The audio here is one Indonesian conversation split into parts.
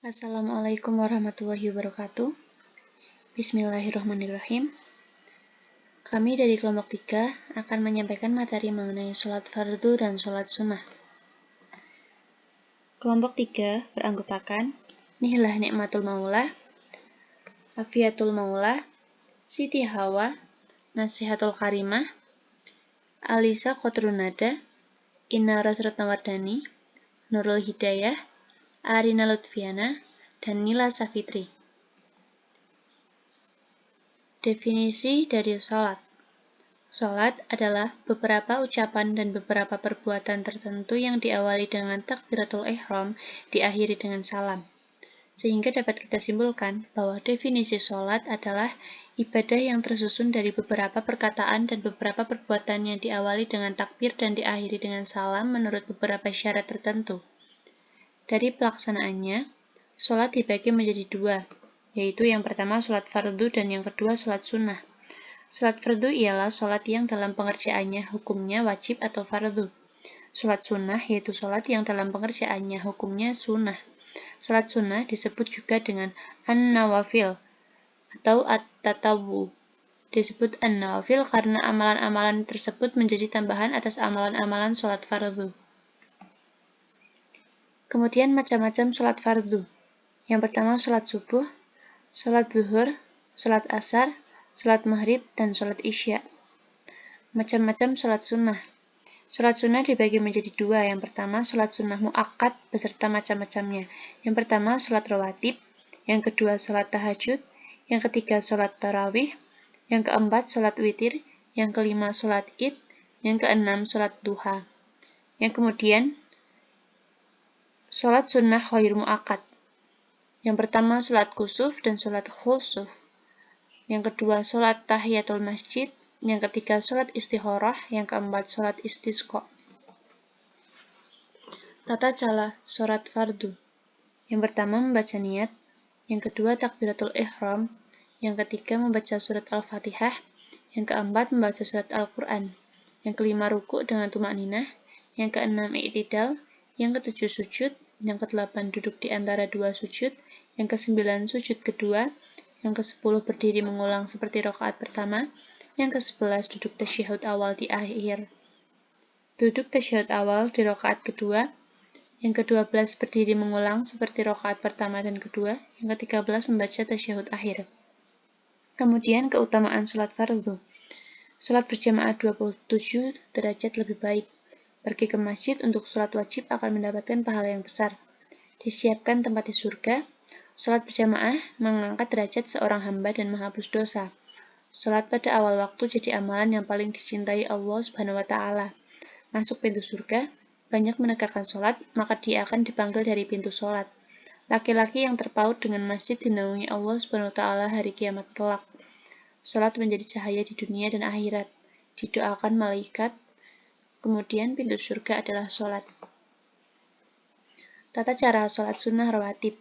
Assalamualaikum warahmatullahi wabarakatuh. Bismillahirrahmanirrahim. Kami dari kelompok 3 akan menyampaikan materi mengenai sholat fardu dan sholat sunnah. Kelompok 3 beranggotakan Nihlah Nikmatul Maula, Afiatul Maula, Siti Hawa, Nasihatul Karimah, Alisa Kotrunada, Inna Rosratnawardani, Nurul Hidayah, Arina Lutfiana, dan Nila Safitri. Definisi dari sholat. Sholat adalah beberapa ucapan dan beberapa perbuatan tertentu yang diawali dengan takbiratul ihram, diakhiri dengan salam. Sehingga dapat kita simpulkan bahwa definisi sholat adalah ibadah yang tersusun dari beberapa perkataan dan beberapa perbuatan yang diawali dengan takbir dan diakhiri dengan salam menurut beberapa syarat tertentu. Dari pelaksanaannya, sholat dibagi menjadi dua, yaitu yang pertama sholat fardu dan yang kedua sholat sunnah. Sholat fardu ialah sholat yang dalam pengerjaannya hukumnya wajib atau fardu. Sholat sunnah yaitu sholat yang dalam pengerjaannya hukumnya sunnah. Sholat sunnah disebut juga dengan an-nawafil atau at-tatawwu. Disebut an-nawafil karena amalan-amalan tersebut menjadi tambahan atas amalan-amalan sholat fardu. Kemudian macam-macam sholat fardu. Yang pertama sholat subuh, sholat zuhur, sholat asar, sholat maghrib, dan sholat isya. Macam-macam sholat sunnah. Sholat sunnah dibagi menjadi dua. Yang pertama sholat sunnah mu'akkad beserta macam-macamnya. Yang pertama sholat rawatib, yang kedua sholat tahajud, yang ketiga sholat tarawih, yang keempat sholat witir, yang kelima sholat id, yang keenam sholat duha. Yang kemudian sholat sunnah ghair mu'akkad. Yang pertama sholat kusuf dan sholat khusuf. Yang kedua sholat tahiyatul masjid. Yang ketiga sholat istikharah. Yang keempat sholat istisqa. Tata cara sholat fardu. Yang pertama membaca niat. Yang kedua takbiratul ihram. Yang ketiga membaca surat Al-Fatihah. Yang keempat membaca surat Al-Quran. Yang kelima rukuk dengan tumakninah. Yang keenam i'tidal. Yang ketujuh sujud. Yang ke-8 duduk di antara dua sujud, yang ke-9 sujud kedua, yang ke-10 berdiri mengulang seperti rakaat pertama, yang ke-11 duduk tasyahud awal di akhir. Duduk tasyahud awal di rakaat kedua, yang ke-12 berdiri mengulang seperti rakaat pertama dan kedua, yang ke-13 membaca tasyahud akhir. Kemudian keutamaan sholat fardu. Sholat berjamaah 27 derajat lebih baik. Pergi ke masjid untuk sholat wajib akan mendapatkan pahala yang besar. Disiapkan tempat di surga. Sholat berjamaah mengangkat derajat seorang hamba dan menghapus dosa. Sholat pada awal waktu jadi amalan yang paling dicintai Allah Subhanahu wa Ta'ala. Masuk pintu surga, banyak menegakkan sholat, maka dia akan dipanggil dari pintu sholat. Laki-laki yang terpaut dengan masjid dinaungi Allah Subhanahu wa Ta'ala hari kiamat kelak. Sholat menjadi cahaya di dunia dan akhirat. Didoakan malaikat. Kemudian pintu surga adalah sholat. Tata cara sholat sunnah rawatib.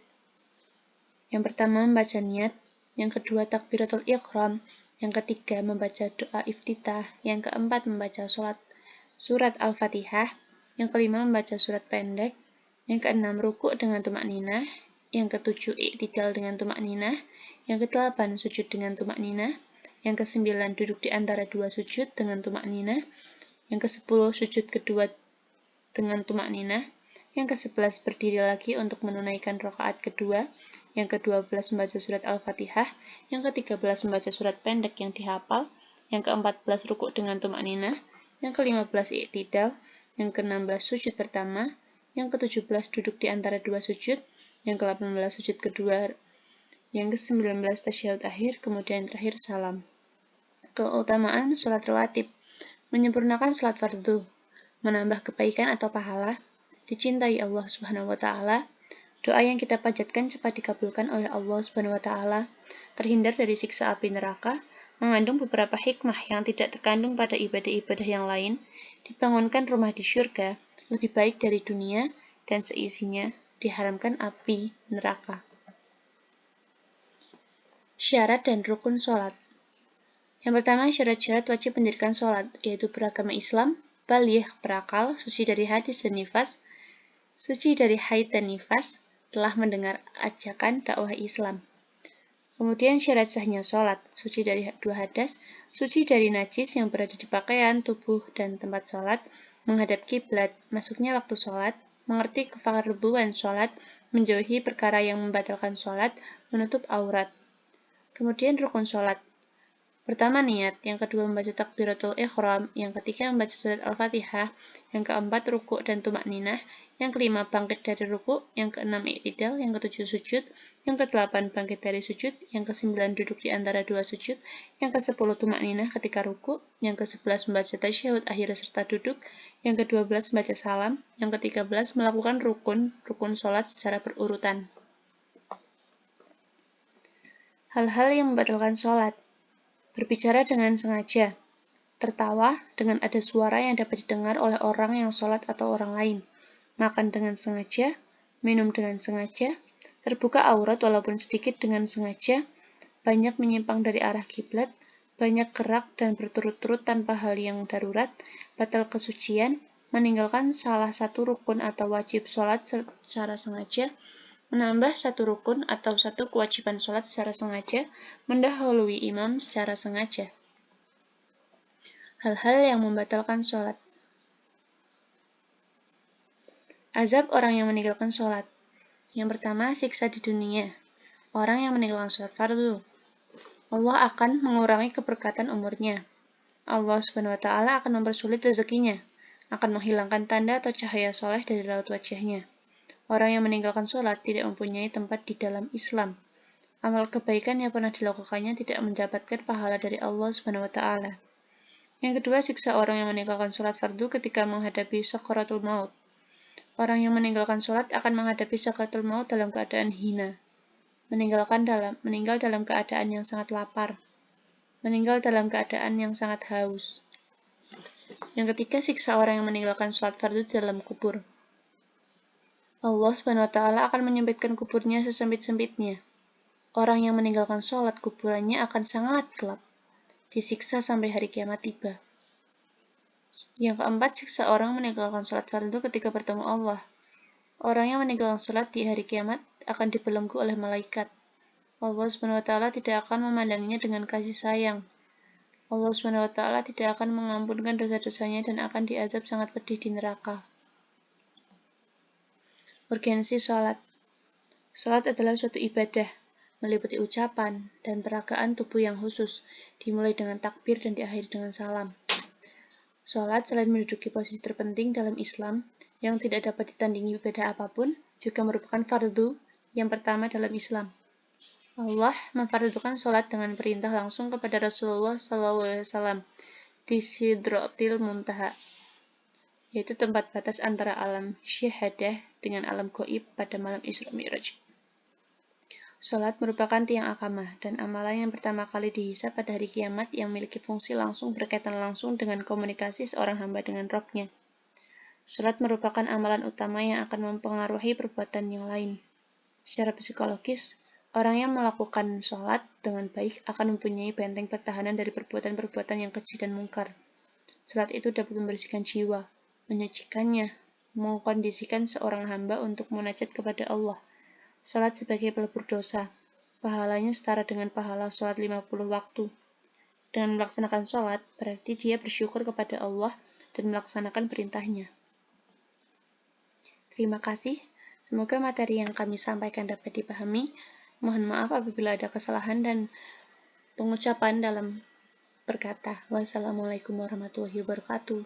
Yang pertama membaca niat, yang kedua takbiratul ihram, yang ketiga membaca doa iftitah, yang keempat membaca surat Al-Fatihah, yang kelima membaca surat pendek, yang keenam rukuk dengan tumakninah, yang ketujuh i'tidal dengan tumakninah, yang ke-8 sujud dengan tumakninah, yang ke-9 duduk di antara dua sujud dengan tumakninah, yang ke-10 sujud kedua dengan tumakninah, yang ke-11 berdiri lagi untuk menunaikan rakaat kedua, yang ke-12 membaca surat Al-Fatihah, yang ke-13 membaca surat pendek yang dihafal, yang ke-14 rukuk dengan tumakninah, yang ke-15 i'tidal, yang ke-16 sujud pertama, yang ke-17 duduk di antara dua sujud, yang ke-18 sujud kedua, yang ke-19 tasyahud akhir, kemudian terakhir salam. Keutamaan sholat rawatib. Menyempurnakan sholat fardu, menambah kebaikan atau pahala, dicintai Allah Subhanahu wa Ta'ala, doa yang kita panjatkan cepat dikabulkan oleh Allah Subhanahu wa Ta'ala, terhindar dari siksa api neraka, mengandung beberapa hikmah yang tidak terkandung pada ibadah-ibadah yang lain, dibangunkan rumah di syurga, lebih baik dari dunia, dan seisinya, diharamkan api neraka. Syarat dan rukun sholat. Yang pertama, syarat-syarat wajib mendirikan sholat, yaitu beragama Islam, baligh, berakal, suci dari hadis dan nifas, suci dari haid dan nifas, telah mendengar ajakan dakwah Islam. Kemudian syarat sahnya sholat, suci dari 2 hadas, suci dari najis yang berada di pakaian, tubuh, dan tempat sholat, menghadap kiblat, masuknya waktu sholat, mengerti kefarduan sholat, menjauhi perkara yang membatalkan sholat, menutup aurat. Kemudian rukun sholat. Pertama niat, yang kedua membaca takbiratul ihram, yang ketiga membaca surat Al-Fatihah, yang keempat rukuk dan tumakninah, yang kelima bangkit dari rukuk, yang keenam i'tidal, yang ketujuh sujud, yang kedelapan bangkit dari sujud, yang kesembilan duduk di antara dua sujud, yang kesepuluh tumakninah ketika rukuk, yang kesebelas membaca tasyahud akhir serta duduk, yang ke-12 membaca salam, yang ke-13 melakukan rukun sholat secara berurutan. Hal-hal yang membatalkan sholat. Berbicara dengan sengaja, tertawa dengan ada suara yang dapat didengar oleh orang yang sholat atau orang lain, makan dengan sengaja, minum dengan sengaja, terbuka aurat walaupun sedikit dengan sengaja, banyak menyimpang dari arah kiblat, banyak gerak dan berturut-turut tanpa hal yang darurat, batal kesucian, meninggalkan salah satu rukun atau wajib sholat secara sengaja, menambah satu rukun atau satu kewajiban sholat secara sengaja, mendahului imam secara sengaja. Hal-hal yang membatalkan sholat. Azab orang yang meninggalkan sholat. Yang pertama, siksa di dunia. Orang yang meninggalkan sholat fardu. Allah akan mengurangi keberkatan umurnya. Allah SWT akan mempersulit rezekinya, akan menghilangkan tanda atau cahaya soleh dari raut wajahnya. Orang yang meninggalkan sholat tidak mempunyai tempat di dalam Islam. Amal kebaikan yang pernah dilakukannya tidak mendapatkan pahala dari Allah SWT. Yang kedua, siksa orang yang meninggalkan sholat fardu ketika menghadapi sakaratul maut. Orang yang meninggalkan sholat akan menghadapi sakaratul maut dalam keadaan hina. Meninggal dalam keadaan yang sangat lapar. Meninggal dalam keadaan yang sangat haus. Yang ketiga, siksa orang yang meninggalkan sholat fardu di dalam kubur. Allah SWT akan menyempitkan kuburnya sesempit-sempitnya. Orang yang meninggalkan sholat kuburannya akan sangat gelap, disiksa sampai hari kiamat tiba. Yang keempat, siksa orang meninggalkan sholat fardu ketika bertemu Allah. Orang yang meninggalkan sholat di hari kiamat akan dibelenggu oleh malaikat. Allah SWT tidak akan memandanginya dengan kasih sayang. Allah SWT tidak akan mengampunkan dosa-dosanya dan akan diazab sangat pedih di neraka. Urgensi sholat. Sholat adalah suatu ibadah, meliputi ucapan dan peragaan tubuh yang khusus, dimulai dengan takbir dan diakhiri dengan salam. Sholat selain menduduki posisi terpenting dalam Islam, yang tidak dapat ditandingi ibadah apapun, juga merupakan fardu yang pertama dalam Islam. Allah memfardukan sholat dengan perintah langsung kepada Rasulullah SAW di Sidratil Muntaha, yaitu tempat batas antara alam syahadah dengan alam gaib pada malam Isra Mi'raj. Sholat merupakan tiang akamah dan amalan yang pertama kali dihisab pada hari kiamat yang memiliki fungsi langsung berkaitan langsung dengan komunikasi seorang hamba dengan Rabb-nya. Sholat merupakan amalan utama yang akan mempengaruhi perbuatan yang lain. Secara psikologis, orang yang melakukan sholat dengan baik akan mempunyai benteng pertahanan dari perbuatan-perbuatan yang keji dan mungkar. Sholat itu dapat membersihkan jiwa, menyucikannya, mengkondisikan seorang hamba untuk munajat kepada Allah. Sholat sebagai pelebur dosa, pahalanya setara dengan pahala sholat 50 waktu. Dengan melaksanakan sholat, berarti dia bersyukur kepada Allah dan melaksanakan perintahnya. Terima kasih, semoga materi yang kami sampaikan dapat dipahami. Mohon maaf apabila ada kesalahan dan pengucapan dalam berkata. Wassalamualaikum warahmatullahi wabarakatuh.